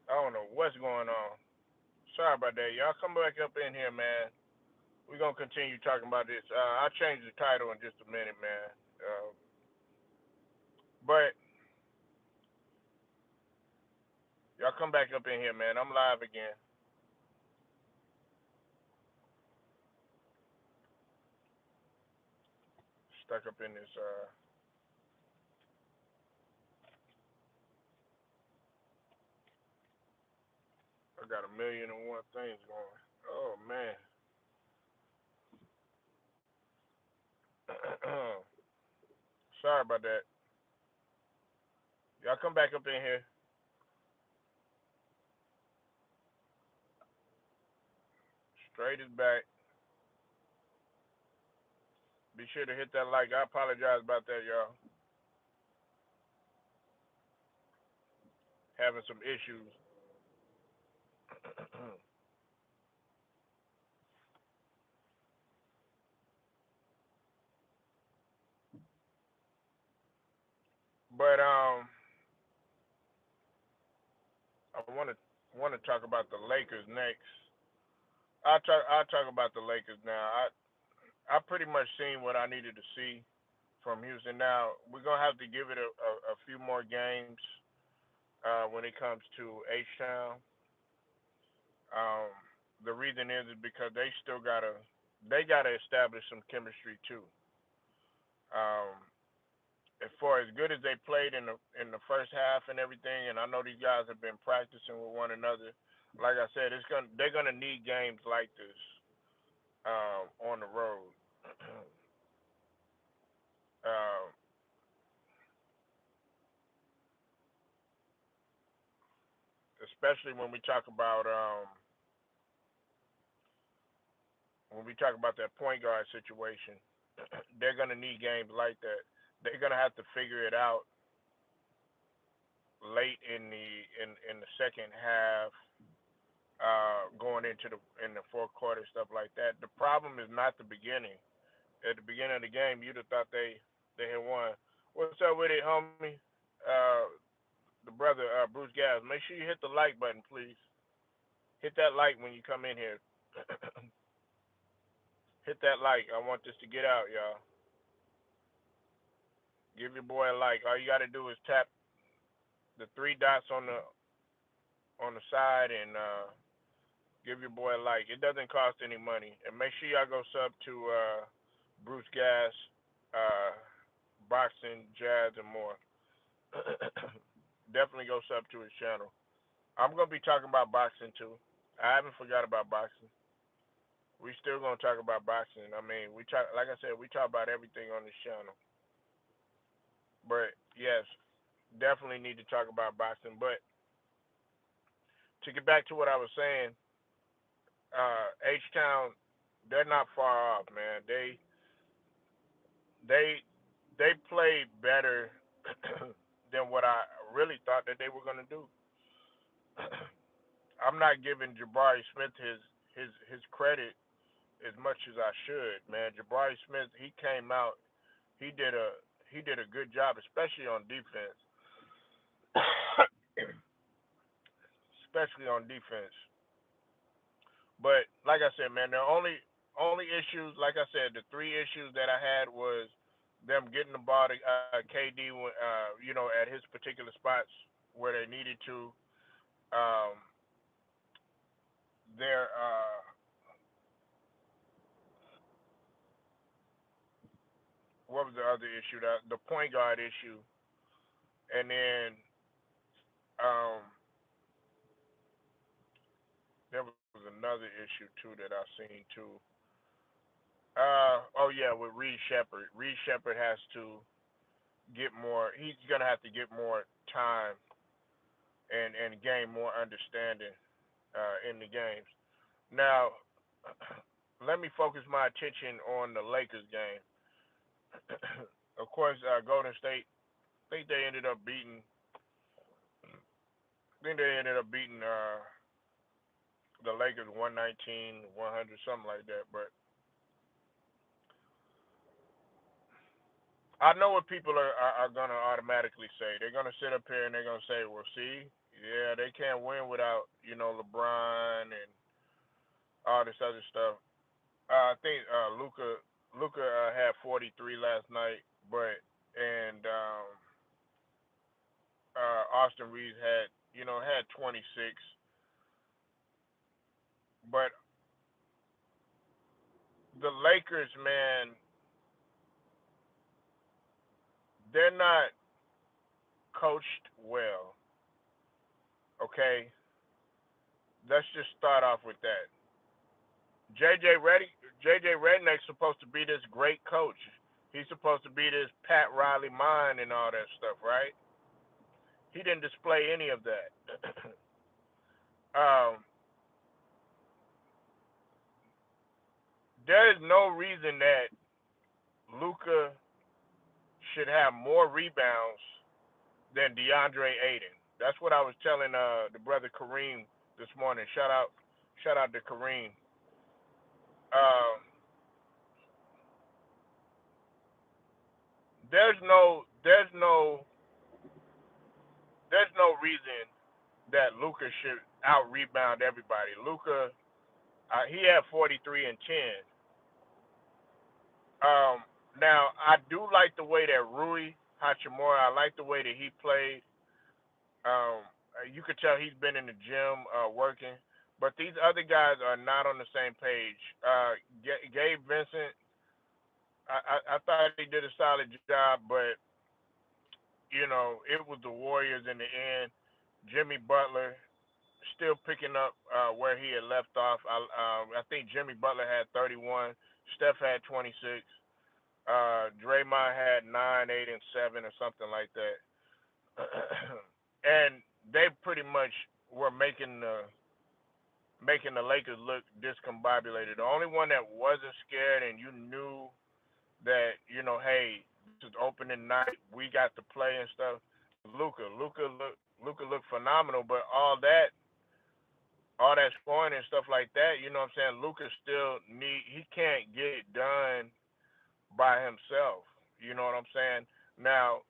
I don't know what's going on. Sorry about that. Y'all come back up in here, man. We're gonna continue talking about this. I'll change the title in just a minute, man. But y'all come back up in here, man. I'm live again. Stuck up in this. I got a million and one things going. Oh man. Sorry about that. Y'all come back up in here. Straight is back. Be sure to hit that like. I apologize about that, y'all. Having some issues. But I want to talk about the Lakers next. I'll talk about the Lakers now. I pretty much seen what I needed to see from Houston. Now we're gonna have to give it a few more games when it comes to H Town. Um, the reason is because they gotta establish some chemistry too. Um, as far as good as they played in the first half and everything, and I know these guys have been practicing with one another. Like I said, they're gonna need games like this on the road, um, especially when we talk about that point guard situation. They're gonna need games like that. They're gonna have to figure it out late in the second half, going into the fourth quarter, stuff like that. The problem is not the beginning. At the beginning of the game, you'd have thought they had won. What's up with it, homie? Uh, the brother Bruce Gas. Make sure you hit the like button, please. Hit that like when you come in here. Hit that like. I want this to get out, y'all. Give your boy a like. All you got to do is tap the three dots on the side and give your boy a like. It doesn't cost any money. And make sure y'all go sub to Bruce Gas, uh, boxing, jazz, and more. Definitely go sub to his channel. I'm gonna be talking about boxing too. I haven't forgot about boxing. We still gonna talk about boxing. I mean, we talk like I said, we talk about everything on this channel. But yes, definitely need to talk about boxing. But to get back to what I was saying, H Town, they're not far off, man. They they played better than what I really thought that they were gonna do. I'm not giving Jabari Smith his credit as much as I should, man. Jabari Smith, he came out, he did a he did a good job, especially on defense. Especially on defense. But like I said, man, the only issues, like I said, the three issues that I had was them getting the ball to KD, at his particular spots where they needed to. Um, their what was the other issue? The point guard issue, and then um, there was another issue too that I seen too. Oh yeah, with Reed Shepard. Reed Shepard has to get more. He's gonna have to get more time and gain more understanding in the games. Now, let me focus my attention on the Lakers game. Of course, Golden State. I think they ended up beating. I think they ended up beating the Lakers 119, 100, something like that. But I know what people are gonna automatically say. They're gonna sit up here and they're gonna say, "Well, see, Yeah, they can't win without LeBron and all this other stuff. I think Luca had 43 last night, but and Austin Reeves had 26. But the Lakers, man, they're not coached well. Okay, let's just start off with that. JJ Redneck's supposed to be this great coach. He's supposed to be this Pat Riley mind and all that stuff, right? He didn't display any of that. um, there is no reason that Luca should have more rebounds than DeAndre Ayton. That's what I was telling the brother Kareem this morning. Shout out to Kareem. Um, there's no reason that Luca should out rebound everybody. Luca, he had 43 and 10. Now I do like the way that Rui Hachimura. I like the way that he played. Um, you could tell he's been in the gym working, but these other guys are not on the same page. Gabe Vincent, I thought he did a solid job, but it was the Warriors in the end. Jimmy Butler still picking up where he had left off. I think Jimmy Butler had 31. Steph had 26. Draymond had 9, 8, and 7 or something like that. And they pretty much were making the Lakers look discombobulated. The only one that wasn't scared and you knew that hey, this is opening night, we got to play and stuff. Luca, looked phenomenal, but all that scoring and stuff like that, you know what I'm saying? Luca still he can't get it done by himself. You know what I'm saying? Now,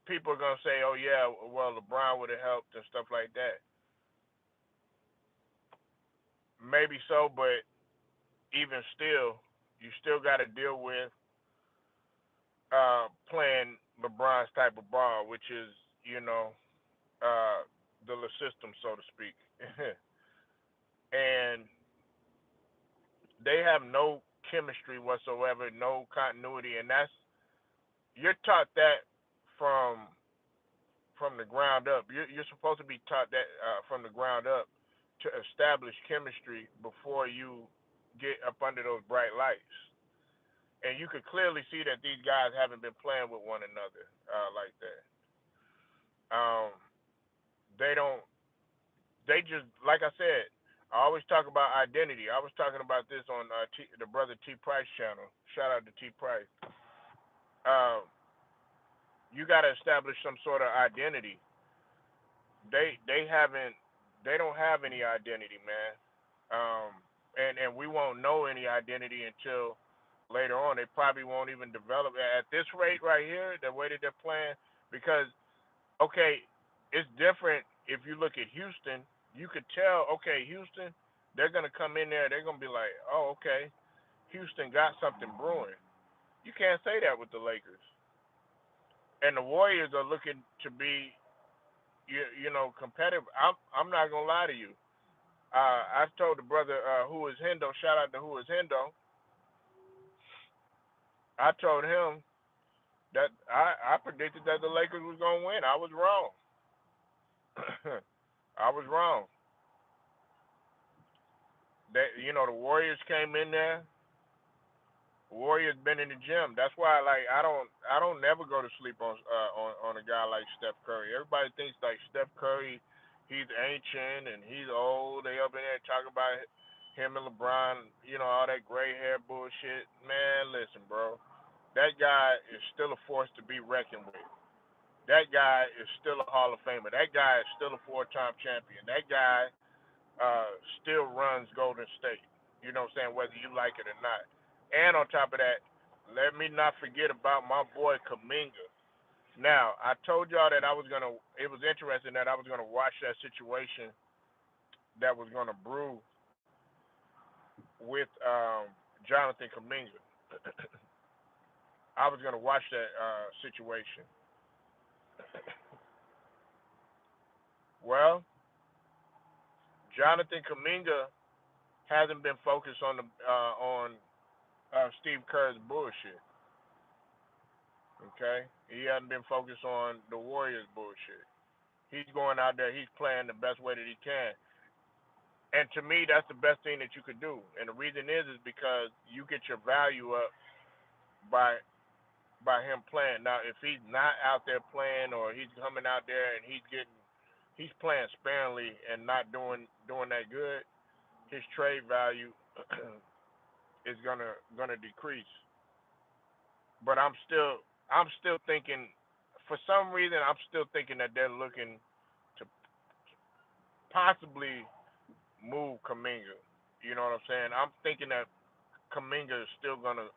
people are gonna say, "Oh yeah, well LeBron would have helped and stuff like that." Maybe so, but even still, you still got to deal with playing LeBron's type of ball, which is uh, the system, so to speak. And they have no chemistry whatsoever, no continuity, and you're taught that from from the ground up. You're supposed to be taught that from the ground up to establish chemistry before you get up under those bright lights. And you could clearly see that these guys haven't been playing with one another like that. Um, they don't. They just like I said. I always talk about identity. I was talking about this on the brother T Price channel. Shout out to T Price. Uh, you got to establish some sort of identity. They haven't. They don't have any identity, man. Um, and we won't know any identity until later on. They probably won't even develop at this rate right here, the way that they're playing. Because okay, it's different if you look at Houston. You could tell, okay, Houston, they're gonna come in there. They're gonna be like, oh, okay, Houston got something brewing. You can't say that with the Lakers. And the Warriors are looking to be, competitive. I'm not gonna lie to you. I told the brother who is Hendo. Shout out to who is Hendo. I told him that I predicted that the Lakers was gonna win. I was wrong. I was wrong. The Warriors came in there. Warriors been in the gym. That's why, like, I don't never go to sleep on a guy like Steph Curry. Everybody thinks like Steph Curry, he's ancient and he's old. They up in there talking about him and LeBron, all that gray hair bullshit. Man, listen, bro, that guy is still a force to be reckoned with. That guy is still a Hall of Famer. That guy is still a four-time champion. That guy still runs Golden State. You know what I'm saying? Whether you like it or not. And on top of that, let me not forget about my boy Kaminga. Now, I told y'all that it was interesting that I was gonna watch that situation that was gonna brew with Jonathan Kuminga. I was gonna watch that situation. Well, Jonathan Kuminga hasn't been focused on Steve Kerr's bullshit. Okay, he hasn't been focused on the Warriors bullshit. He's going out there. He's playing the best way that he can. And to me, that's the best thing that you could do. And the reason is because you get your value up by him playing. Now, if he's not out there playing, or he's coming out there and he's playing sparingly and not doing that good, his trade value is gonna decrease. But I'm still thinking, for some reason, I'm still thinking that they're looking to possibly move Kuminga. You know what I'm saying? I'm thinking that Kuminga is still gonna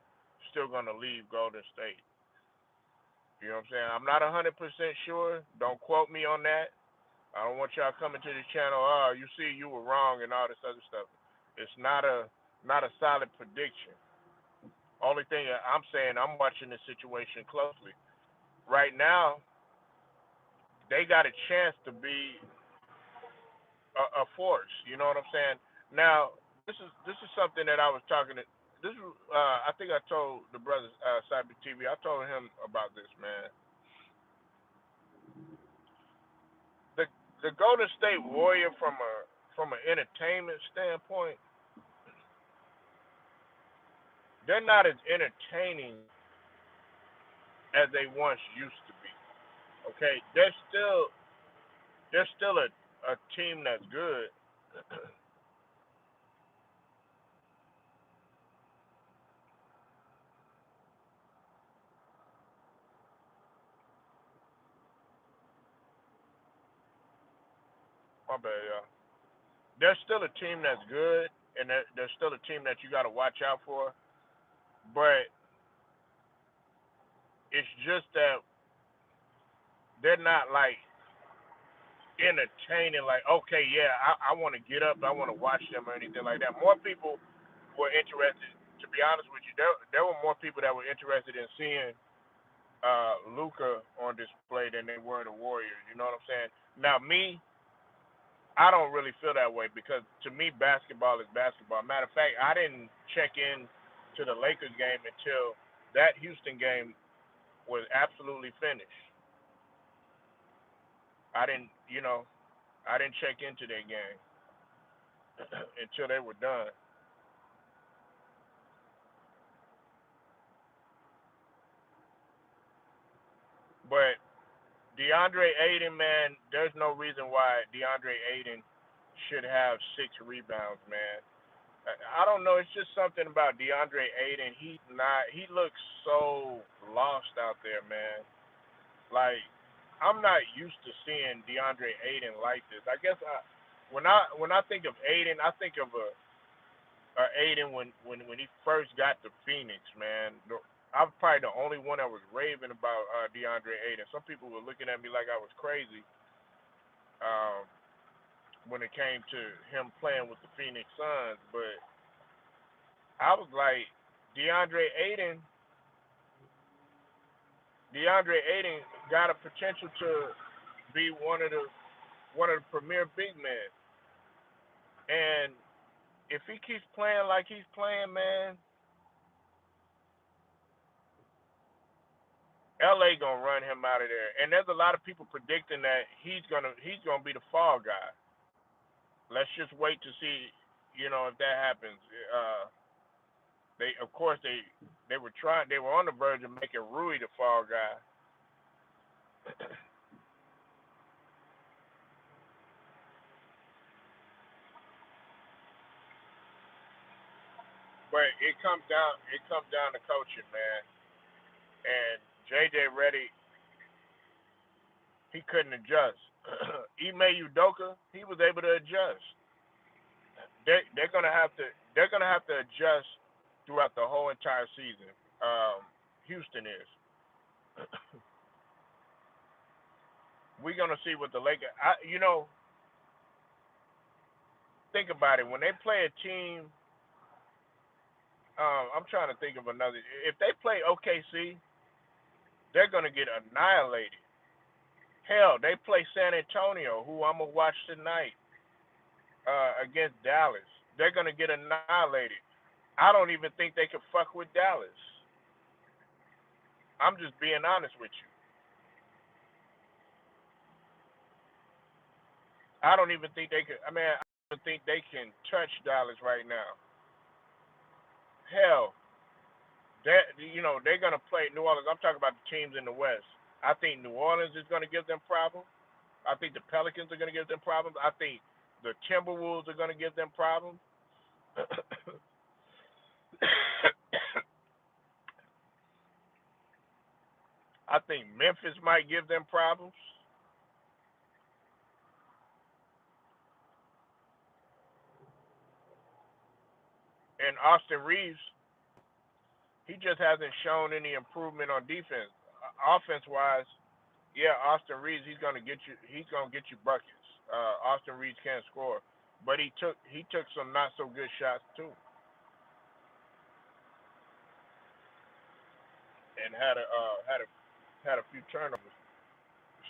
leave Golden State. You know what I'm saying? I'm not 100% sure. Don't quote me on that. I don't want y'all coming to the channel. Oh, you see, you were wrong and all this other stuff. It's not a solid prediction. Only thing that I'm saying, I'm watching this situation closely. Right now, they got a chance to be a force. You know what I'm saying? Now, this is something that I was talking to. This I think I told the brothers Cyber TV. I told him about this, man. The the Golden State Warrior from an entertainment standpoint, they're not as entertaining as they once used to be. Okay, they're still a team that's good. My bad, y'all. They're still a team that's good, and they're still a team that you got to watch out for. But it's just that they're not like entertaining. Like, okay, yeah, I want to get up, I want to watch them or anything like that. More people were interested. To be honest with you, there were more people that were interested in seeing Luka on display than they were the Warriors. You know what I'm saying? Now, me, I don't really feel that way, because to me, basketball is basketball. Matter of fact, I didn't check in to the Lakers game until that Houston game was absolutely finished. I didn't, I didn't check into that game until they were done. But DeAndre Ayton, man, there's no reason why DeAndre Ayton should have 6 rebounds, man. I don't know. It's just something about DeAndre Ayton. He's not. He looks so lost out there, man. Like, I'm not used to seeing DeAndre Ayton like this. I guess when I think of Ayton, I think of a Ayton when he first got to Phoenix, man. I'm probably the only one that was raving about DeAndre Ayton. Some people were looking at me like I was crazy um, when it came to him playing with the Phoenix Suns, but I was like, DeAndre Ayton, DeAndre Ayton got a potential to be one of the premier big men, and if he keeps playing like he's playing, man, LA gonna run him out of there. And there's a lot of people predicting that he's gonna be the fall guy. Let's just wait to see, if that happens. They of course they were on the verge of making Rui the fall guy. But it comes down to coaching, man. And JJ Reddy, he couldn't adjust. Ime Udoka, he was able to adjust. They're gonna have to adjust throughout the whole entire season. Houston is. We're gonna see what the Lakers. Think about it. When they play a team, I'm trying to think of another. If they play OKC, they're gonna get annihilated. Hell, they play San Antonio, who I'm gonna watch tonight against Dallas. They're gonna get annihilated. I don't even think they could fuck with Dallas. I'm just being honest with you. I don't even think they could. I mean, I don't think they can touch Dallas right now. Hell, they're gonna play New Orleans. I'm talking about the teams in the West. I think New Orleans is gonna give them problems. I think the Pelicans are gonna give them problems. I think the Timberwolves are gonna give them problems. I think Memphis might give them problems. And Austin Reeves, he just hasn't shown any improvement on defense. Offense wise, yeah, Austin Reeves, he's gonna get you. He's gonna get you buckets. Austin Reeves can't score, but he took some not so good shots too, and had a few turnovers.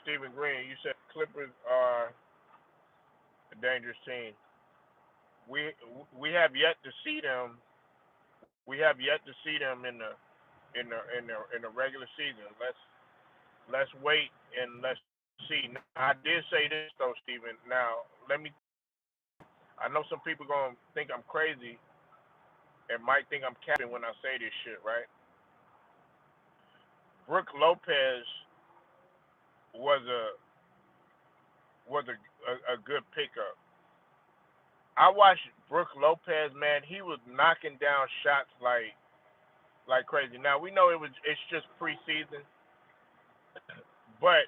Stephen Green, you said Clippers are a dangerous team. We we have yet to see them. We have yet to see them in the regular season. Let's wait and let's see. I did say this though, Stephen. Now let me. I know some people gonna think I'm crazy and might think I'm capping when I say this shit, right? Brooke Lopez was a good pickup. I watched Brooke Lopez, man. He was knocking down shots like crazy. Now we know it's just preseason, but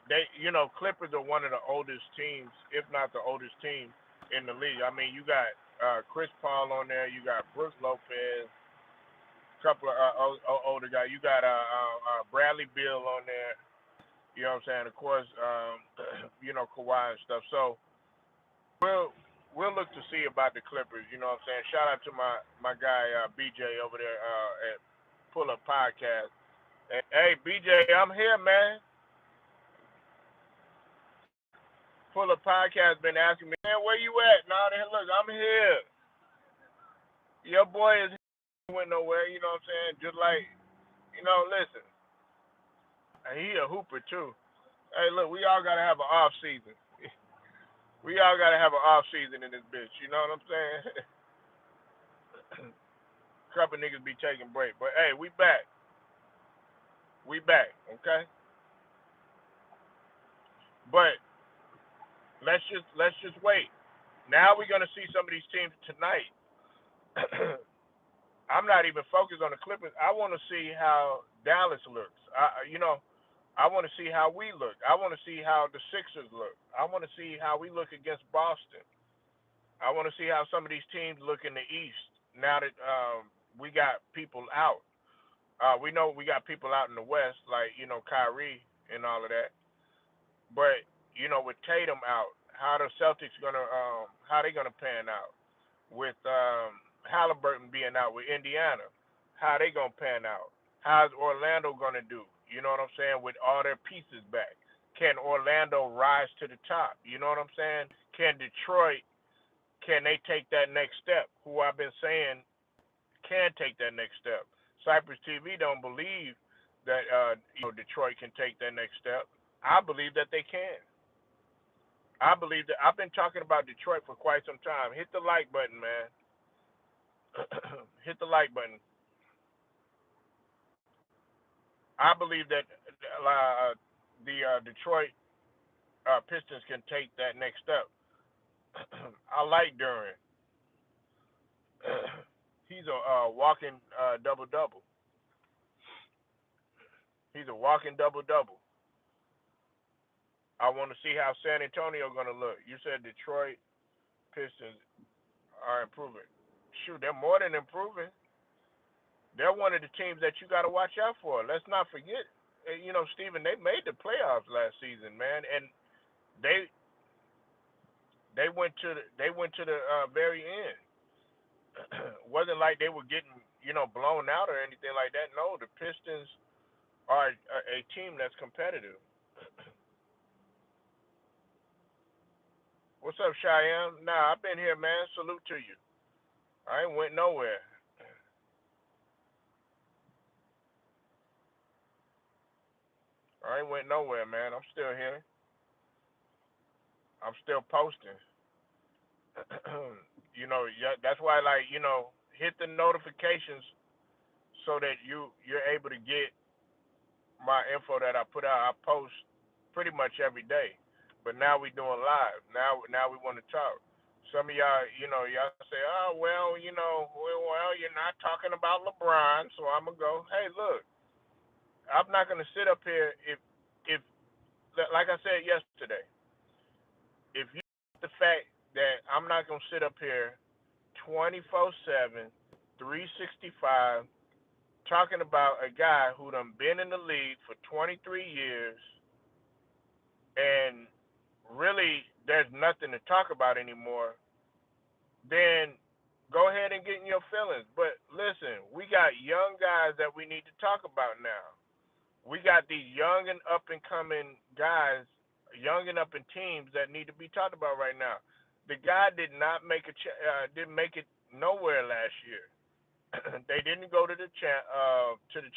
Clippers are one of the oldest teams, if not the oldest team in the league. I mean, you got Chris Paul on there, you got Brooke Lopez, a couple of older guys. You got Bradley Beal on there. You know what I'm saying? Of course, Kawhi and stuff. So we'll look to see about the Clippers. You know what I'm saying? Shout out to my guy BJ over there at Pull Up Podcast. Hey BJ, I'm here, man. Pull Up Podcast been asking me, man, where you at? Nah, look, I'm here. Your boy is here. Went nowhere. You know what I'm saying? Just like listen, he a hooper too. Hey, look, we all gotta have an off season. We all gotta have an off season in this bitch. You know what I'm saying? Couple niggas be taking break, but hey, we back. We back, okay? But let's just wait. Now we're gonna see some of these teams tonight. I'm not even focused on the Clippers. I want to see how Dallas looks. I want to see how we look. I want to see how the Sixers look. I want to see how we look against Boston. I want to see how some of these teams look in the East now that we got people out. We know we got people out in the West, like Kyrie and all of that. But with Tatum out, how the Celtics gonna how they gonna pan out? With Halliburton being out with Indiana, how they gonna pan out? How's Orlando gonna do? You know what I'm saying? With all their pieces back, can Orlando rise to the top? You know what I'm saying? Can Detroit? Can they take that next step? Who I've been saying can take that next step. Cypress TV don't believe that Detroit can take that next step. I believe that they can. I believe that I've been talking about Detroit for quite some time. Hit the like button, man. Hit the like button. I believe that the Detroit Pistons can take that next step. I like Duran. He's a walking double double. He's a walking double double. I want to see how San Antonio gonna look. You said Detroit Pistons are improving. Shoot, they're more than improving. They're one of the teams that you got to watch out for. Let's not forget, Steven, they made the playoffs last season, man, and They they went to the very end. Wasn't like they were getting blown out or anything like that. No, the Pistons are a team that's competitive. What's up, Cheyenne? Nah, I've been here, man. Salute to you. I ain't went nowhere. I ain't went nowhere, man. I'm still here. I'm still posting. Yeah, that's why, like, hit the notifications so that you're able to get my info that I put out. I post pretty much every day, but now we doing live. Now we want to talk. Some of y'all, y'all say, oh well, you're not talking about LeBron, so I'm gonna go. Hey, look, I'm not gonna sit up here if like I said yesterday, if you the fact that I'm not gonna sit up here 24/7, 365 talking about a guy who done been in the league for 23 years and really there's nothing to talk about anymore, then go ahead and get in your feelings. But listen, we got young guys that we need to talk about now. We got these young and up and coming guys, young and up and teams that need to be talked about right now. The guy did not make didn't make it nowhere last year. They didn't go to the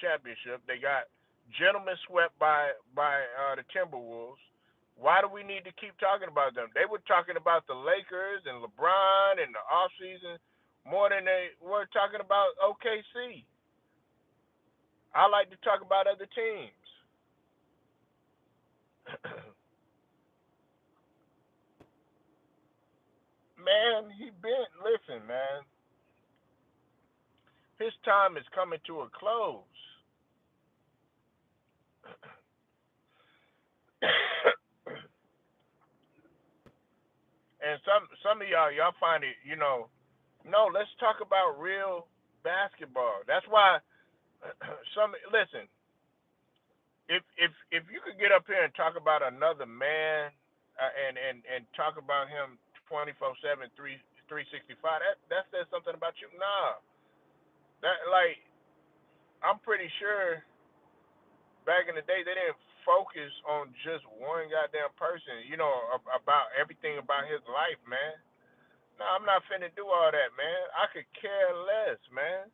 championship. They got gentlemen swept by the Timberwolves. Why do we need to keep talking about them? They were talking about the Lakers and LeBron in the offseason more than they were talking about OKC. I like to talk about other teams. Man, listen, man. His time is coming to a close. And some of y'all find it, no, let's talk about real basketball. That's why listen, if you could get up here and talk about another man and talk about him 24/7, 365, that says something about you. Nah, that like I'm pretty sure back in the day they didn't focus on just one goddamn person. About everything about his life, man. No, I'm not finna do all that, man. I could care less, man.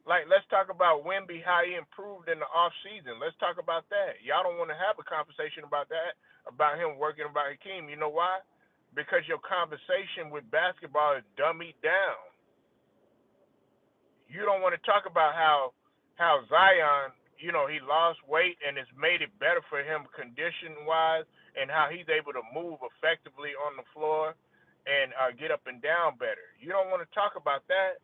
Like, let's talk about Wemby, how he improved in the off season. Let's talk about that. Y'all don't want to have a conversation about that, about him working about Hakeem. You know why? Because your conversation with basketball is dummied down. You don't want to talk about how Zion, he lost weight and it's made it better for him condition wise, and how he's able to move effectively on the floor and get up and down better. You don't want to talk about that.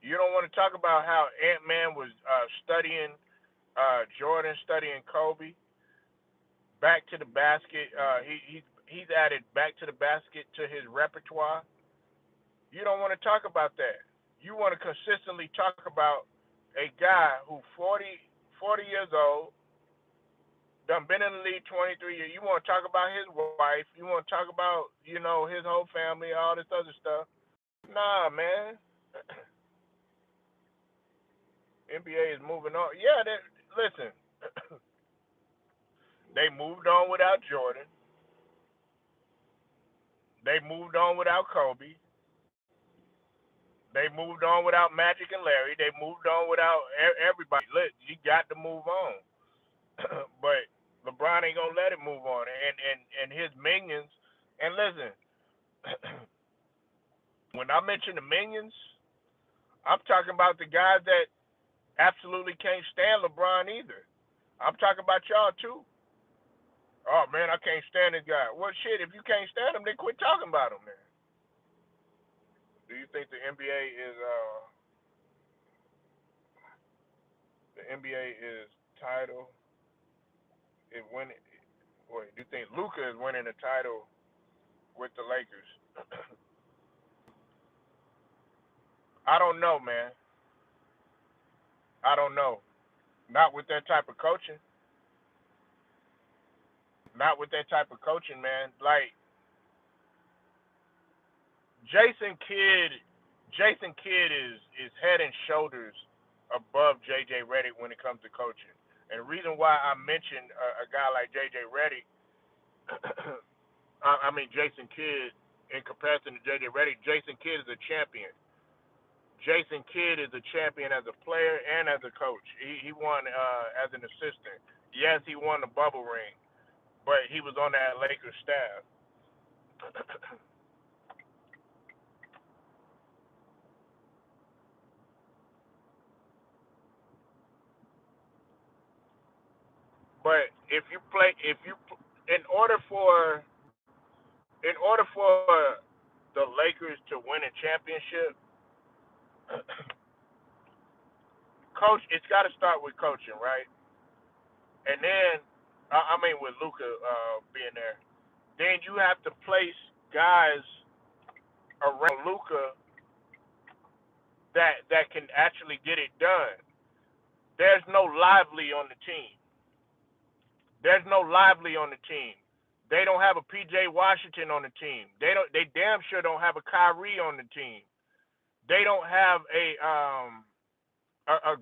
You don't want to talk about how Ant-Man was studying Jordan, studying Kobe, back to the basket. He's added back to the basket to his repertoire. You don't want to talk about that. You want to consistently talk about a guy who 40 years old, done been in the league 23 years. You want to talk about his wife. You want to talk about, his whole family, all this other stuff. Nah, man. NBA is moving on. Yeah, listen. They moved on without Jordan. They moved on without Kobe. They moved on without Magic and Larry. They moved on without everybody. Look, you got to move on. But LeBron ain't gonna let it move on. And his minions. And listen, when I mention the minions, I'm talking about the guys that absolutely can't stand LeBron either. I'm talking about y'all too. Oh man, I can't stand this guy. Well, shit, if you can't stand him, then quit talking about him. Then. Do you think the NBA is title is winning? Wait, do you think Luka is winning the title with the Lakers? I don't know, man. I don't know. Not with that type of coaching. Not with that type of coaching, man. Like Jason Kidd, Jason Kidd is head and shoulders above JJ Redick when it comes to coaching. And the reason why I mentioned a guy like JJ Redick, I mean Jason Kidd, in comparison to JJ Redick, Jason Kidd is a champion. Jason Kidd is a champion as a player and as a coach. He won as an assistant. Yes, he won the bubble ring, but he was on that Lakers staff. But in order for the Lakers to win a championship, coach, it's got to start with coaching, right? And then, I mean, with Luka being there, then you have to place guys around Luka that can actually get it done. There's no Lively on the team. There's no Lively on the team. They don't have a PJ Washington on the team. They damn sure don't have a Kyrie on the team. They don't have a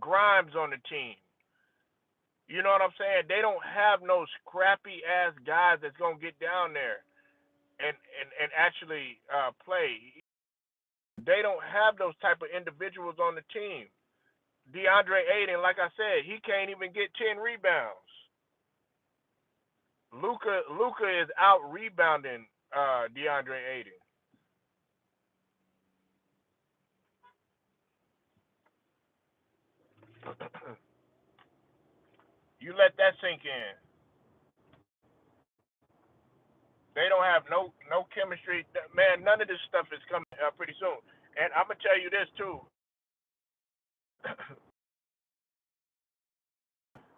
Grimes on the team. You know what I'm saying? They don't have no scrappy ass guys that's gonna get down there and actually play. They don't have those type of individuals on the team. DeAndre Ayton, like I said, he can't even get 10 rebounds. Luka is out rebounding DeAndre Ayton. You let that sink in. They don't have no chemistry. Man, none of this stuff is coming pretty soon. And I'm gonna tell you this too.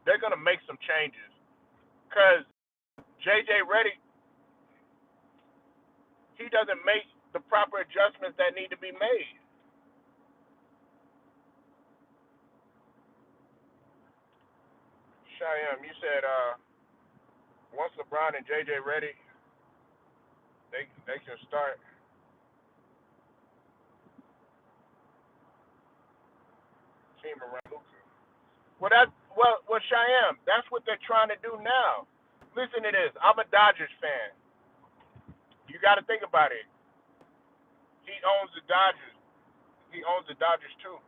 They're gonna make some changes because JJ Redick, he doesn't make the proper adjustments that need to be made. Cheyenne, you said once LeBron and JJ Redick, they can start team around Luka. Well, Cheyenne, that's what they're trying to do now. Listen to this. I'm a Dodgers fan. You got to think about it. He owns the Dodgers. He owns the Dodgers too.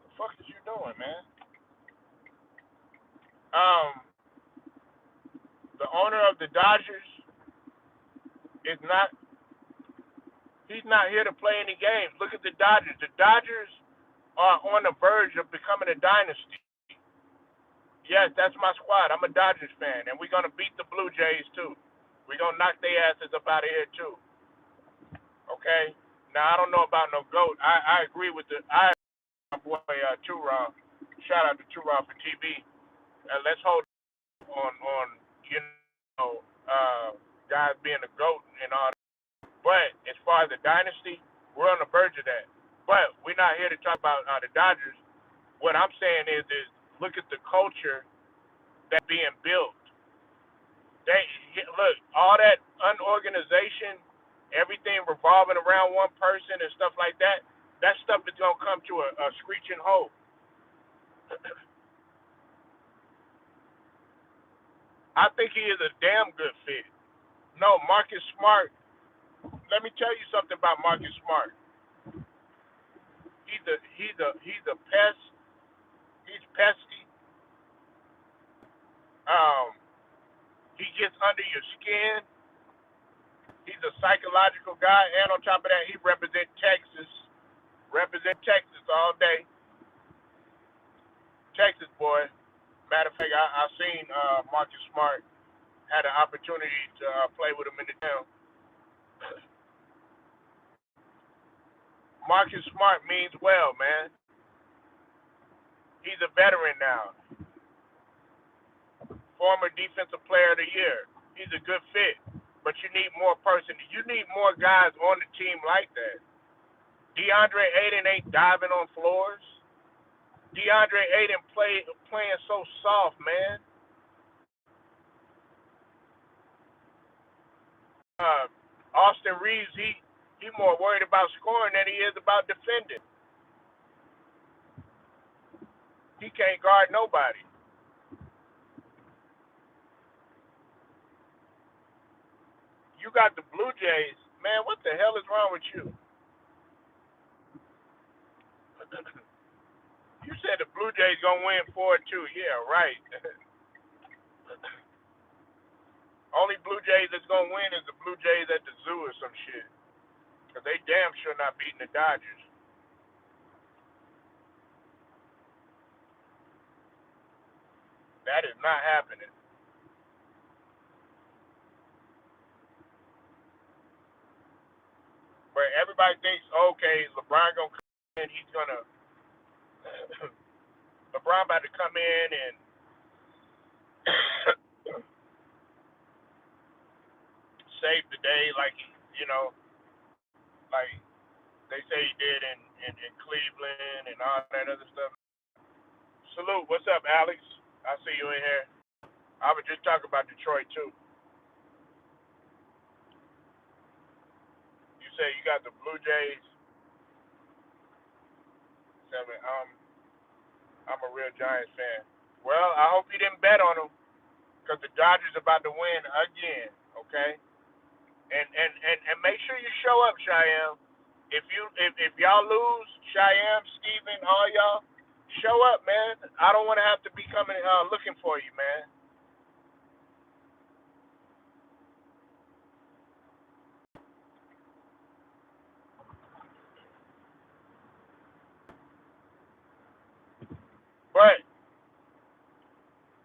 The fuck is you doing, man? Um, the owner of the Dodgers is not. He's not here to play any games. Look at the Dodgers. The Dodgers are on the verge of becoming a dynasty. Yes, that's my squad. I'm a Dodgers fan, and we're gonna beat the Blue Jays too. We're gonna knock their asses up out of here too. Okay. Now I don't know about no goat. I agree with my boy Turov. Shout out to Turov for TV. Let's hold on you know guys being a goat and all that. But as far as the dynasty, we're on the verge of that. But we're not here to talk about the Dodgers. What I'm saying is look at the culture that's being built. They look all that unorganization, everything revolving around one person and stuff like that. That stuff is gonna come to a screeching halt. I think he is a damn good fit. No, Marcus Smart. Let me tell you something about Marcus Smart. He's a pest. He's pesky. Um, he gets under your skin. He's a psychological guy, and on top of that, he represents Texas. Represent Texas all day. Texas boy. Matter of fact, I seen Marcus Smart had an opportunity to play with him in the town. Marcus Smart means well, man. He's a veteran now. Former defensive player of the year. He's a good fit. But you need more person. You need more guys on the team like that. DeAndre Ayton ain't diving on floors. DeAndre Ayton playing so soft, man. Austin Reeves, he more worried about scoring than he is about defending. He can't guard nobody. You got the Blue Jays, man. What the hell is wrong with you? You said the Blue Jays gonna win 4-2. Yeah, right. Only Blue Jays that's gonna win is the Blue Jays at the zoo or some shit. Cause they damn sure not beating the Dodgers. That is not happening. But everybody thinks, okay, LeBron gonna come in, he's gonna LeBron about to come in and save the day like like they say he did in Cleveland and all that other stuff. Salute, what's up, Alex? I see you in here. I was just talking about Detroit too. You say you got the Blue Jays. Seven. I'm a real Giants fan. Well, I hope you didn't bet on them because the Dodgers are about to win again. Okay. And make sure you show up, Cheyenne. If y'all lose, Cheyenne, Steven, all y'all, show up, man. I don't want to have to be coming looking for you, man. But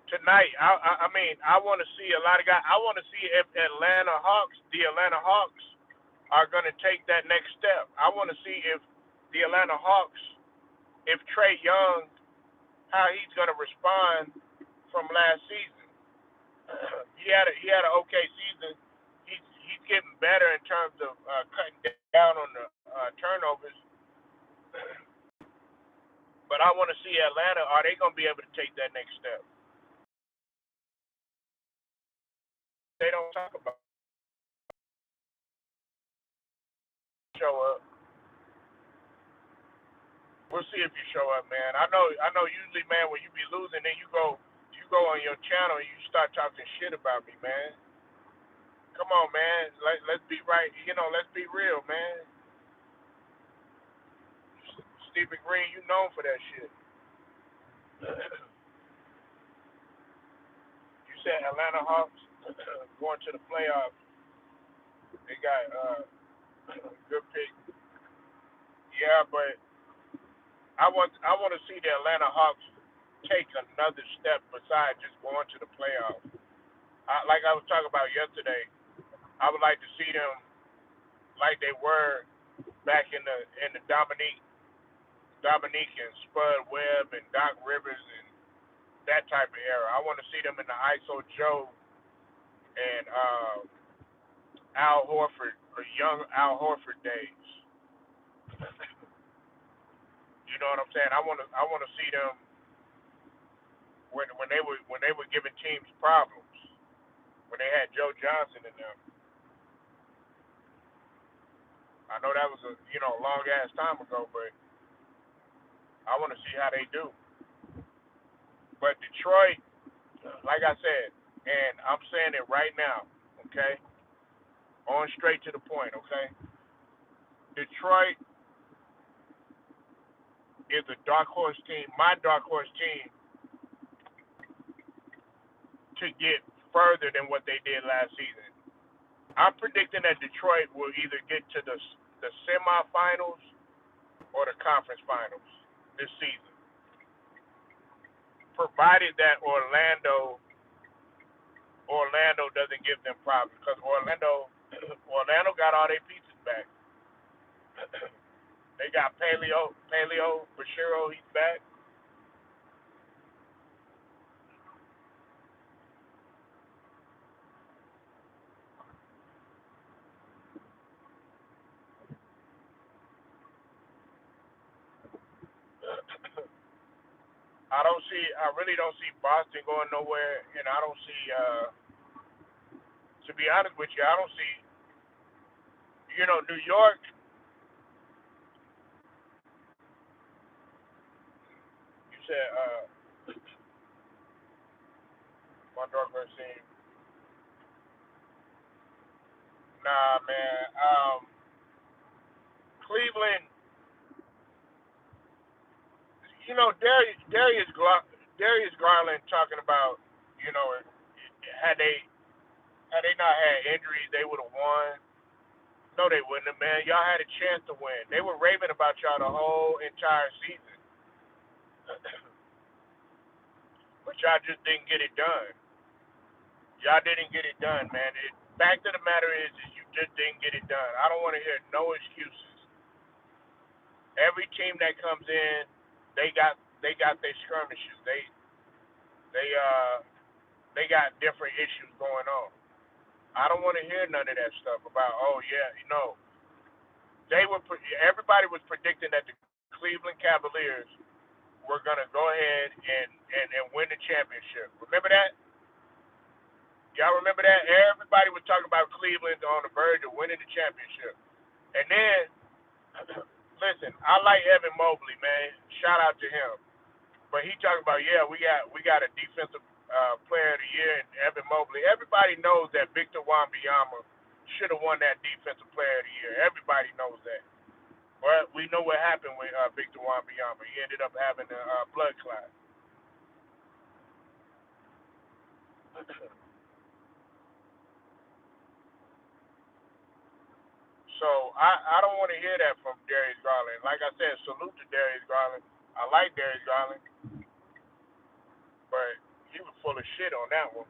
tonight, I mean, I want to see a lot of guys. I want to see if the Atlanta Hawks are going to take that next step. I want to see if the Atlanta Hawks, if Trae Young, how he's going to respond from last season. He had an okay season. He's getting better in terms of cutting down on the turnovers. But I want to see Atlanta. Are they going to be able to take that next step? They don't talk about show up. We'll see if you show up, man. I know. Usually, man, when you be losing, then you go on your channel and you start talking shit about me, man. Come on, man. Let's be right. Let's be real, man. Stephen Green, you known for that shit. You said Atlanta Hawks going to the playoffs. They got good pick. Yeah, but I want to see the Atlanta Hawks take another step besides just going to the playoffs. Like I was talking about yesterday, I would like to see them like they were back in the Dominique and Spud Webb and Doc Rivers and that type of era. I want to see them in the ISO Joe and Al Horford or young Al Horford days. You know what I'm saying? I want to see them when they were giving teams problems. When they had Joe Johnson in them. I know that was a long ass time ago, but I want to see how they do. But Detroit, like I said, and I'm saying it right now, okay? On straight to the point, okay? Detroit is a dark horse team, my dark horse team, to get further than what they did last season. I'm predicting that Detroit will either get to the semifinals or the conference finals this season, provided that Orlando doesn't give them problems, because Orlando got all their pieces back. They got Paleo Bashiro, he's back. I really don't see Boston going nowhere, and I don't see, to be honest with you, I don't see, New York. You said, my daughter seen. Nah, man. Cleveland. Darius Garland talking about, you know, had they had they not had injuries, they would have won. No, they wouldn't have, man. Y'all had a chance to win. They were raving about y'all the whole entire season, but y'all just didn't get it done. Y'all didn't get it done, man. Fact of the matter is you just didn't get it done. I don't want to hear no excuses. Every team that comes in, they got their skirmishes. They uh they got different issues going on. I don't want to hear none of that stuff about, oh yeah, everybody was predicting that the Cleveland Cavaliers were gonna go ahead and win the championship. Remember that? Y'all remember that? Everybody was talking about Cleveland on the verge of winning the championship. And then, listen, I like Evan Mobley, man. Shout out to him. But he talking about, yeah, we got a defensive player of the year in Evan Mobley. Everybody knows that Victor Wembanyama should have won that defensive player of the year. Everybody knows that. But we know what happened with Victor Wembanyama. He ended up having a blood clot. So I don't want to hear that from Darius Garland. Like I said, salute to Darius Garland. I like Darius Garland, but he was full of shit on that one.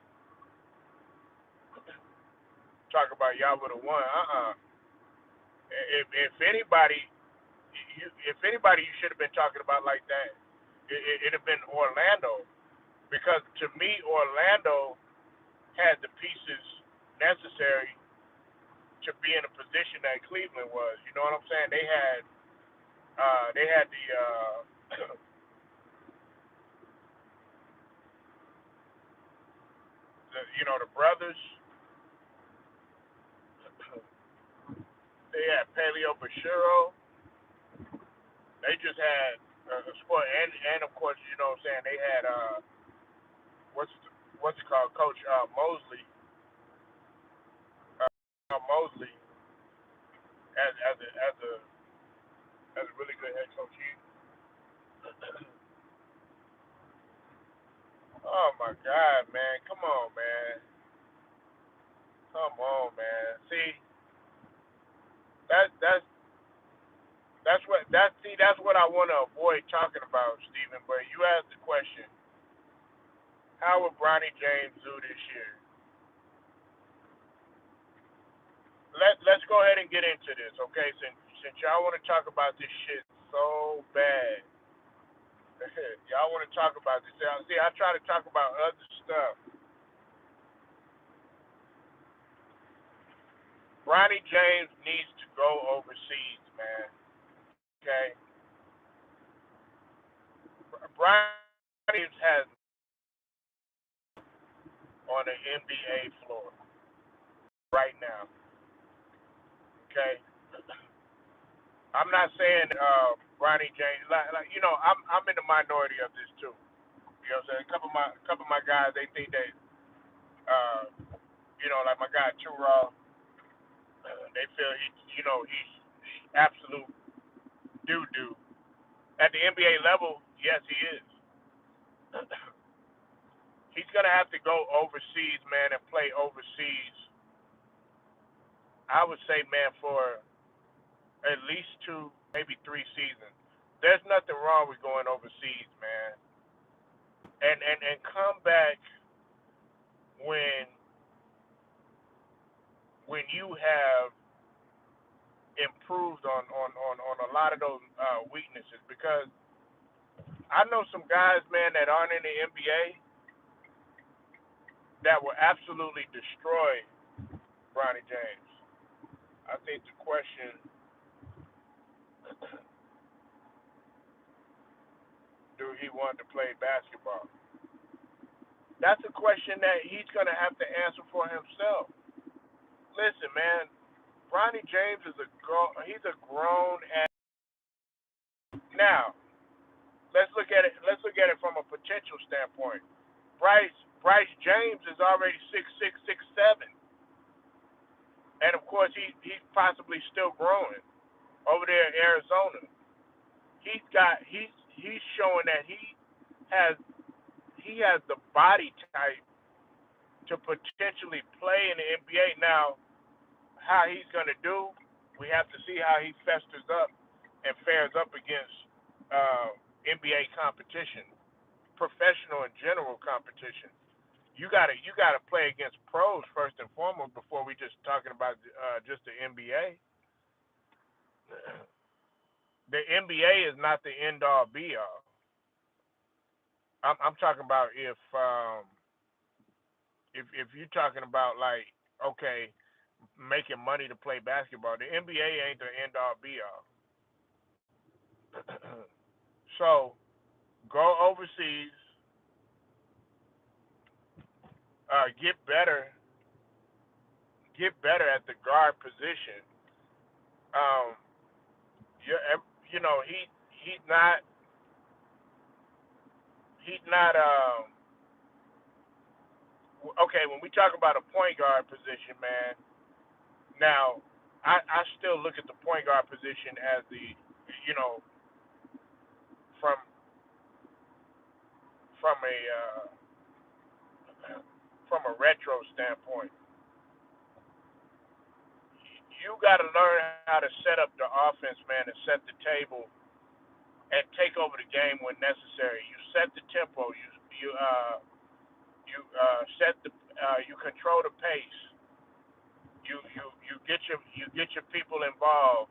Talk about y'all would have won. If anybody, you should have been talking about like that. It'd have been Orlando, because to me, Orlando had the pieces necessary to be in a position that Cleveland was. You know what I'm saying? They had the brothers. They had Paleo Bashiro. They just had a sport, and of course, you know what I'm saying. They had what's what's it called, Coach Mosley. Mosley as a really good head coach. Oh my God, man! Come on, man! Come on, man! See, that that's that's what I want to avoid talking about, Stephen. But you asked the question: how would Bronny James do this year? Let's go ahead and get into this, okay? Since y'all want to talk about this shit so bad, y'all want to talk about this. See, I try to talk about other stuff. Bronny James needs to go overseas, man. Okay, Bronny James has on the NBA floor right now. Okay, I'm not saying Bronny James. I'm in the minority of this too. You know what I'm saying? A couple of my guys, they think that uh, like my guy Too Raw, they feel he's absolute doo doo. At the NBA level, yes, he is. He's gonna have to go overseas, man, and play overseas. I would say, man, for at least 2, maybe 3 seasons. There's nothing wrong with going overseas, man, and come back when you have improved on a lot of those weaknesses, because I know some guys, man, that aren't in the NBA that will absolutely destroy Bronny James. I think the question do he want to play basketball? That's a question that he's gonna have to answer for himself. Listen, man, Bronny James is he's a grown ass. Now, let's look at it. Let's look at it from a potential standpoint. Bryce James is already 6'6", 6'7", and of course he's possibly still growing over there in Arizona. He's showing that he has the body type to potentially play in the NBA. Now, how he's gonna do, we have to see how he festers up and fares up against NBA competition, professional and general competition. You gotta play against pros first and foremost before we just talking about just the NBA. The NBA is not the end all be all. I'm talking about if you're talking about like, okay, making money to play basketball, the NBA ain't the end all be all. So go overseas, get better at the guard position. Um, you know he's not okay. When we talk about a point guard position, man, now I still look at the point guard position as the, you know, from from a from a retro standpoint. You got to learn how to set up the offense, man, and set the table and take over the game when necessary. You set the tempo. You control the pace. You get your people involved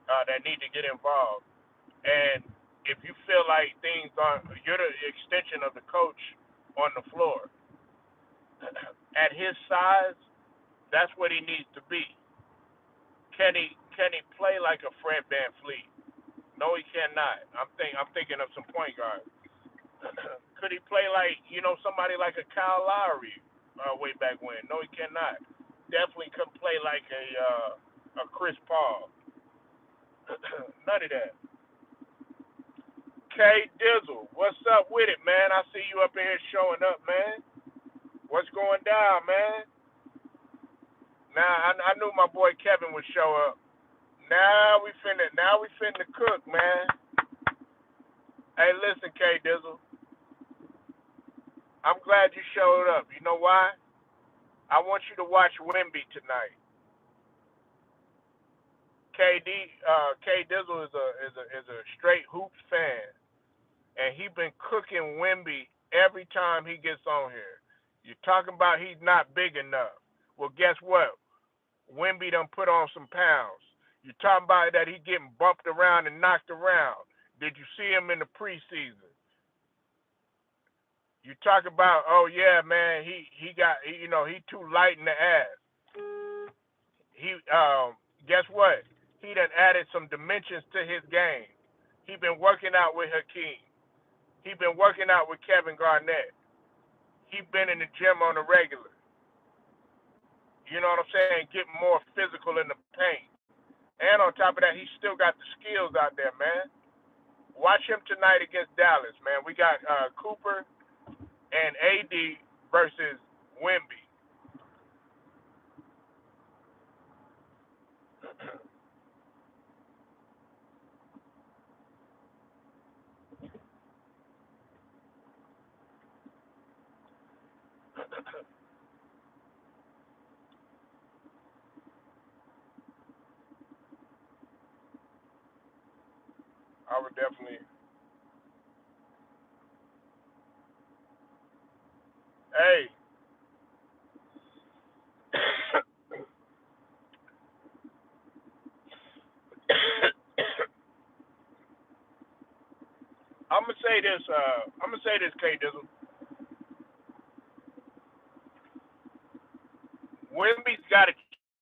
that need to get involved. And if you feel like things aren't, you're the extension of the coach on the floor. At his size, that's what he needs to be. Can he play like a Fred VanVleet? No, he cannot. I'm thinking of some point guards. Could he play like, you know, somebody like a Kyle Lowry way back when? No, he cannot. Definitely couldn't play like a Chris Paul. None of that. K Dizzle, what's up with it, man? I see you up in here showing up, man. What's going down, man? Now I knew my boy Kevin would show up. Now we finna cook, man. Hey, listen, K Dizzle. I'm glad you showed up. You know why? I want you to watch Wemby tonight. K Dizzle is a straight hoops fan, and he been cooking Wemby every time he gets on here. You're talking about he's not big enough. Well, guess what? Wemby done put on some pounds. You're talking about that he getting bumped around and knocked around. Did you see him in the preseason? You talk about, oh yeah, man, he too light in the ass. He guess what? He done added some dimensions to his game. He been working out with Hakeem. He been working out with Kevin Garnett. He been in the gym on the regular. You know what I'm saying? Getting more physical in the paint. And on top of that, he still got the skills out there, man. Watch him tonight against Dallas, man. We got Cooper and AD versus Wemby. I would definitely. Hey. I'm gonna say this, K Dizzle. Wemby's got a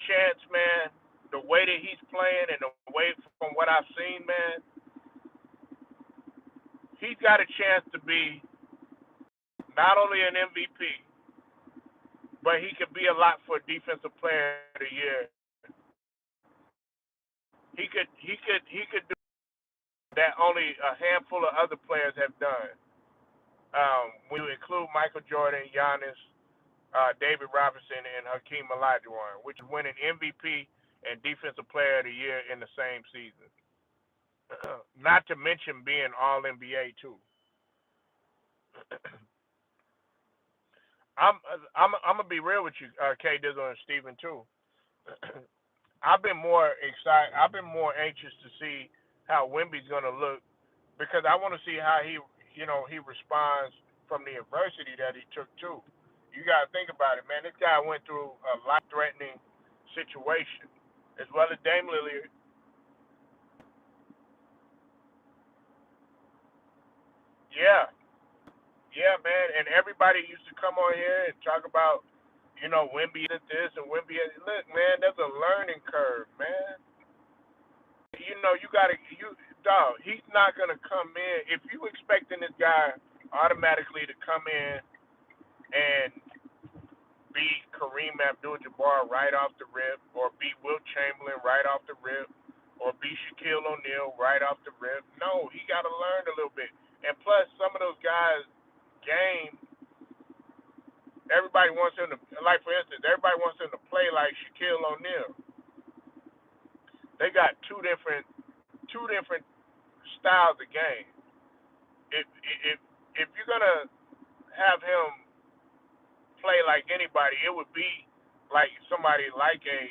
chance, man. The way that he's playing and the way from what I've seen, man, he's got a chance to be not only an MVP, but he could be a lot for Defensive Player of the Year. He could do that only a handful of other players have done. When you include Michael Jordan, Giannis, David Robinson, and Hakeem Olajuwon, which is winning MVP and Defensive Player of the Year in the same season. Not to mention being All NBA too. I'm gonna be real with you, K Dizzle and Steven too. I've been more excited. I've been more anxious to see how Wemby's gonna look because I want to see how he responds from the adversity that he took too. You gotta think about it, man. This guy went through a life-threatening situation, as well as Dame Lillard. Yeah, yeah, man. And everybody used to come on here and talk about, Wemby is this and Wemby is. Look, man, there's a learning curve, man. You gotta, dog. He's not gonna come in if you expecting this guy automatically to come in and beat Kareem Abdul-Jabbar right off the rip, or beat Wilt Chamberlain right off the rip, or beat Shaquille O'Neal right off the rip. No, he got to learn a little bit. And plus, some of those guys' game, everybody wants him to, like for instance, everybody wants him to play like Shaquille O'Neal. They got two different styles of game. If you're gonna have him play like anybody, it would be like somebody like a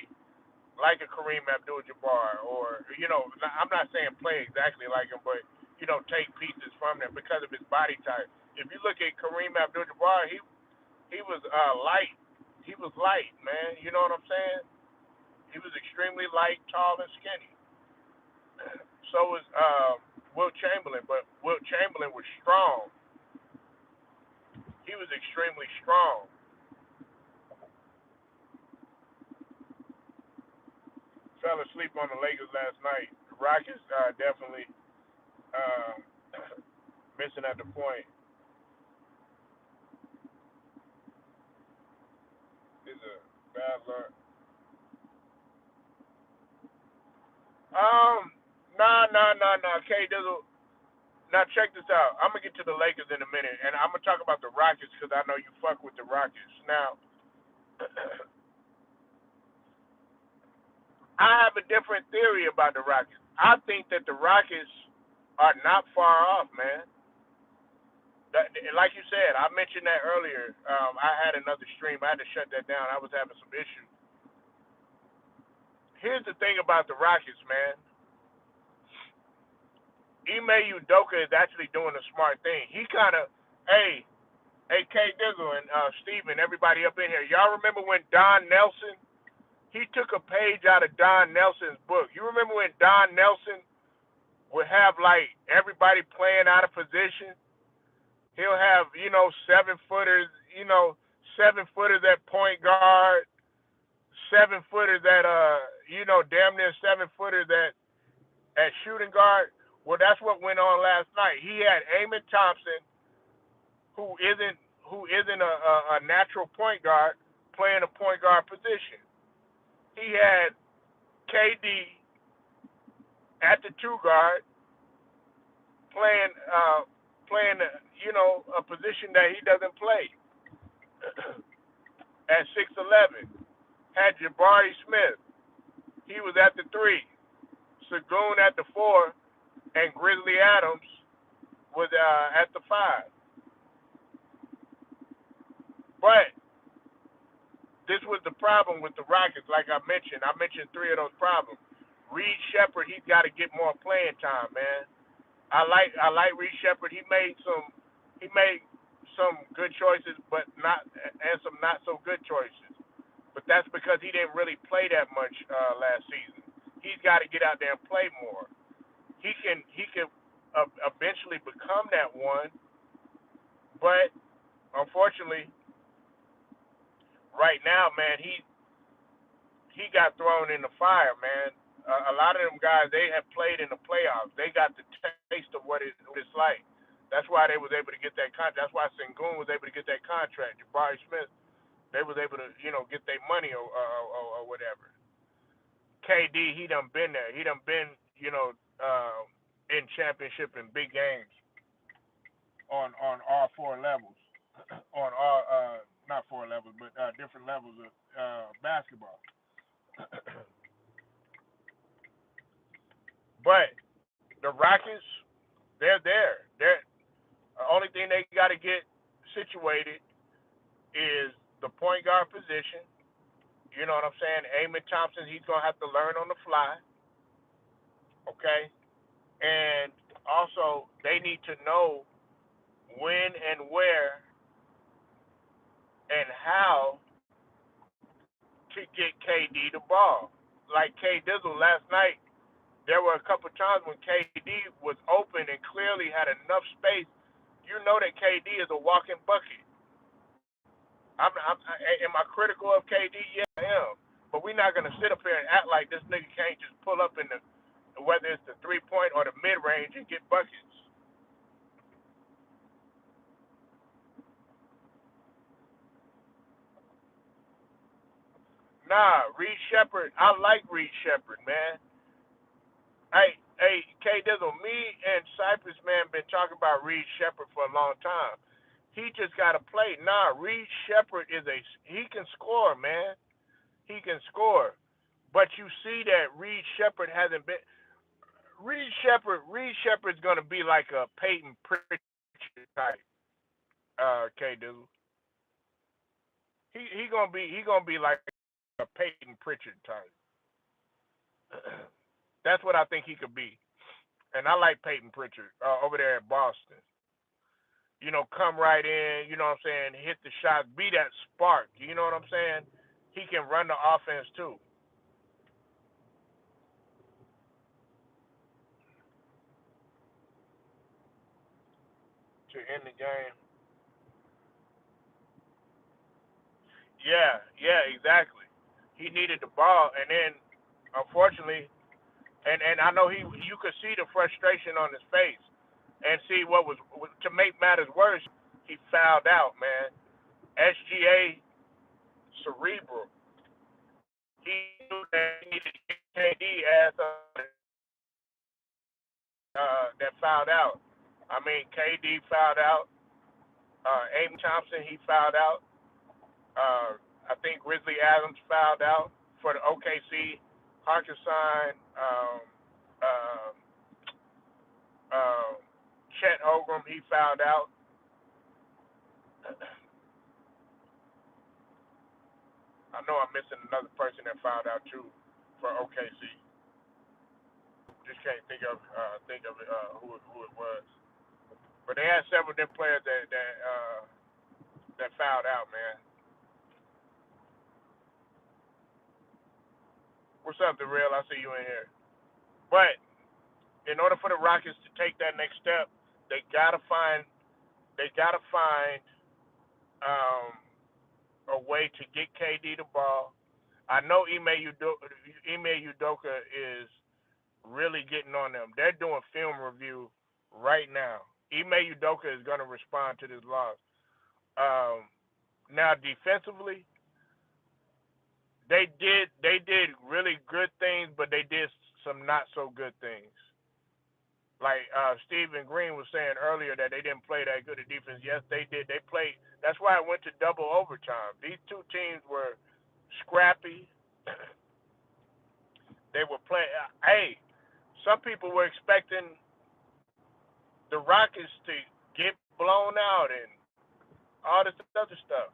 Kareem Abdul-Jabbar, or I'm not saying play exactly like him, but take pieces from them because of his body type. If you look at Kareem Abdul-Jabbar, he was light. He was light, man. You know what I'm saying? He was extremely light, tall, and skinny. So was Wilt Chamberlain, but Wilt Chamberlain was strong. He was extremely strong. Fell asleep on the Lakers last night. The Rockets definitely uh, missing at the point. Is a bad luck. Um, nah. K Dizzle. Now check this out. I'm gonna get to the Lakers in a minute, and I'm gonna talk about the Rockets because I know you fuck with the Rockets. Now, I have a different theory about the Rockets. I think that the Rockets are not far off, man. Like you said, I mentioned that earlier. I had another stream. I had to shut that down. I was having some issues. Here's the thing about the Rockets, man. Ime Udoka is actually doing a smart thing. He kind of, hey, K Dizzle and Steven, everybody up in here. Y'all remember when Don Nelson, he took a page out of Don Nelson's book. You remember when Don Nelson would have, like, everybody playing out of position? He'll have, 7-footers, 7-footers at point guard, 7-footers at, damn near 7-footers at shooting guard. Well, that's what went on last night. He had Amon Thompson, who isn't a natural point guard, playing a point guard position. He had KD at the two guard, playing a position that he doesn't play at 6'11". Had Jabari Smith. He was at the three. Sagoon at the four, and Grizzly Adams was at the five. But this was the problem with the Rockets. Like I mentioned three of those problems. Reed Shepherd, he's got to get more playing time, man. I like Reed Shepherd. He made some good choices, but some not so good choices. But that's because he didn't really play that much last season. He's got to get out there and play more. He can eventually become that one, but unfortunately, right now, man, he got thrown in the fire, man. A lot of them guys, they have played in the playoffs. They got the taste of what it's like. That's why they was able to get that contract. That's why Sengun was able to get that contract. Jabari Smith, they was able to, get their money or whatever. KD, he done been there. He done been, in championship and big games on all four levels, on all not four levels, but different levels of basketball. But the Rockets, they're there. They're the only thing they got to get situated is the point guard position. You know what I'm saying? Amon Thompson, he's gonna have to learn on the fly. Okay, and also they need to know when and where and how to get KD the ball. Like K Dizzle last night, there were a couple times when KD was open and clearly had enough space. You know that KD is a walking bucket. Am I critical of KD? Yeah, I am. But we're not gonna sit up here and act like this nigga can't just pull up in the, whether it's the 3-point or the mid range, and get buckets. Nah, Reed Shepard. I like Reed Shepard, man. Hey, K Dizzle, me and Cypress, man, been talking about Reed Shepard for a long time. He just got to play. Nah, Reed Shepard he can score, man. He can score. But you see that Reed Shepard hasn't been. Reed Shepard's gonna be like a Peyton Pritchard type. K Dizzle. He gonna be like a Peyton Pritchard type. That's what I think he could be. And I like Peyton Pritchard over there at Boston. Come right in, you know what I'm saying, hit the shots, be that spark, you know what I'm saying? He can run the offense too. To end the game. Yeah, exactly. He needed the ball, and then, unfortunately, and I know you could see the frustration on his face, and see what was to make matters worse. He fouled out, man. SGA cerebral. He knew that he needed to get KD as that fouled out. I mean, KD fouled out. Aiden Thompson, he fouled out. I think Grizzly Adams fouled out for the OKC. Harkison, uh, uh, Chet Holmgren, he fouled out. I know I'm missing another person that fouled out too for OKC. Just can't think of who it was. But they had several of them players that fouled out, man. What's up, the real? I see you in here. But in order for the Rockets to take that next step, they gotta find um, a way to get KD the ball. I know Ime Udoka is really getting on them. They're doing film review right now. Ime Udoka is going to respond to this loss. Now defensively, they did really good things, but they did some not so good things. Like Stephen Green was saying earlier that they didn't play that good at defense. Yes, they did. They played. That's why it went to double overtime. These two teams were scrappy. They were playing. Hey, some people were expecting the Rockets to get blown out and all this other stuff.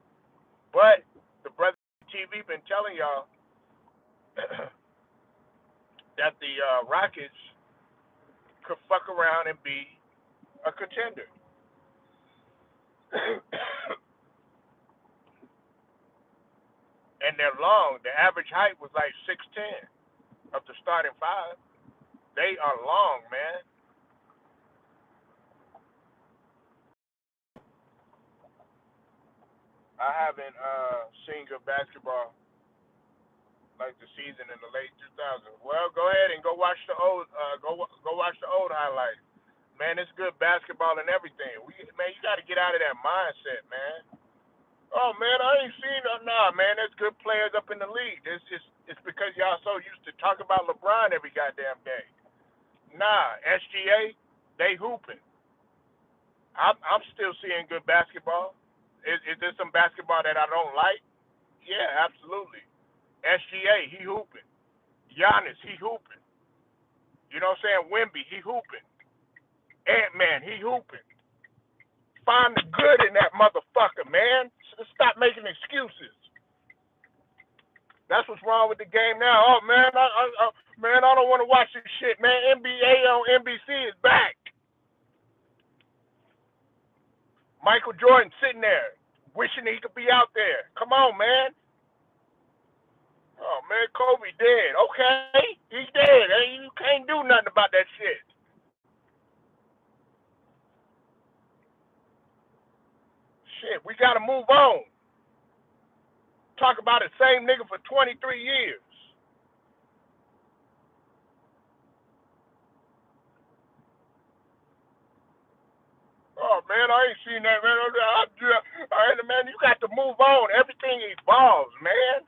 But the brother TV been telling y'all that the Rockets could fuck around and be a contender. And they're long. The average height was like 6'10" of the starting five. They are long, man. I haven't seen good basketball like the season in the late 2000s. Well, go ahead and go watch the old go watch the old highlights. man. It's good basketball and everything. Man, you got to get out of that mindset, man. Oh man, I ain't seen nah, man. There's good players up in the league. It's because y'all so used to talk about LeBron every goddamn day. Nah, SGA, they hooping. I'm still seeing good basketball. Is there some basketball that I don't like? Yeah, absolutely. SGA, he hooping. Giannis, he hooping. You know what I'm saying? Wemby, he hooping. Ant-Man, he hooping. Find the good in that motherfucker, man. Stop making excuses. That's what's wrong with the game now. Oh man, man, I don't want to watch this shit, man. NBA on NBC is back. Michael Jordan sitting there, wishing he could be out there. Come on, man. Oh man, Kobe dead. Okay, he's dead. You can't do nothing about that shit. Shit, we gotta move on. Talk about the same nigga for 23 years. Oh man, I ain't seen that, man. Man, you got to move on. Everything evolves, man.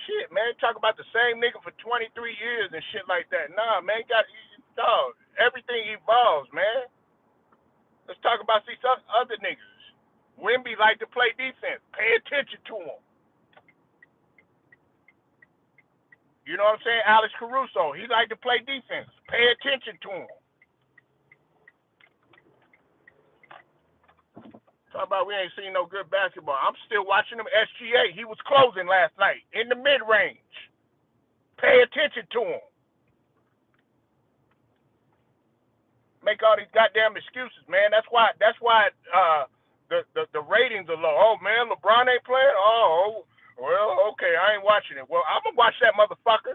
Shit, man, talk about the same nigga for 23 years and shit like that. Nah, man, dog. Everything evolves, man. Let's talk about these other niggas. Wemby like to play defense. Pay attention to him. You know what I'm saying? Alex Caruso, he like to play defense. Pay attention to him. Talk about we ain't seen no good basketball. I'm still watching him. SGA, he was closing last night in the mid-range. Pay attention to him. Make all these goddamn excuses, man. That's why the ratings are low. Oh man, LeBron ain't playing. Oh well, okay, I ain't watching it. Well, I'm gonna watch that motherfucker.